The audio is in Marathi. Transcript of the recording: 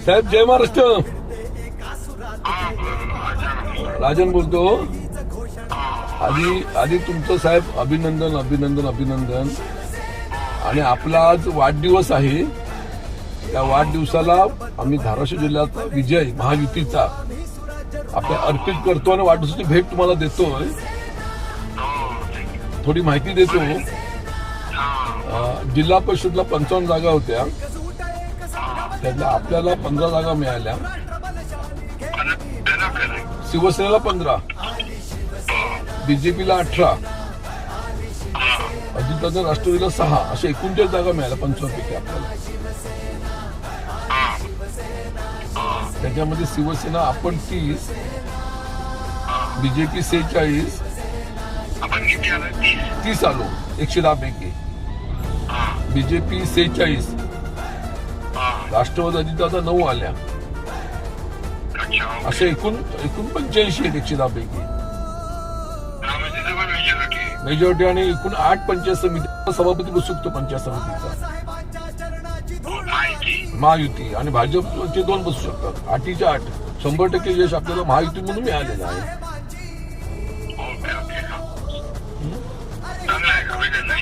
साहेब जय महाराष्ट्र. राजन बोलतो. आधी तुमचं साहेब अभिनंदन अभिनंदन अभिनंदन. आणि आपला आज वाढदिवस आहे. त्या वाढदिवसाला आम्ही धाराशिव जिल्ह्याचा विजय महायुतीचा आपल्या अर्पित करतो आणि वाढदिवसाची भेट तुम्हाला देतोय. थोडी माहिती देतो. जिल्हा परिषदला 55 जागा होत्या, त्यातल्या आपल्याला 15 जागा मिळाल्या. शिवसेनेला 15, बीजेपीला 18, अजितदादा राष्ट्रवादीला 6, अशा 39 जागा मिळाल्या 55 पैकी आपल्याला. त्याच्यामध्ये शिवसेना आपण 30, बीजेपी 46, 30 आलो 110 पैकी. बीजेपी 46, राष्ट्रवादी अजितदादा 9 आल्या. अशा एकूण 85 आहेत 110 पैकी मेजॉरिटी. आणि एकूण 8 पंचायत समिती सभापती बसू शकतो पंचायत समितीचा महायुती. आणि भाजपचे 2 बसू शकतात. 8च्या 8 100% यश आपल्याला महायुती म्हणून मिळालेलं आहे.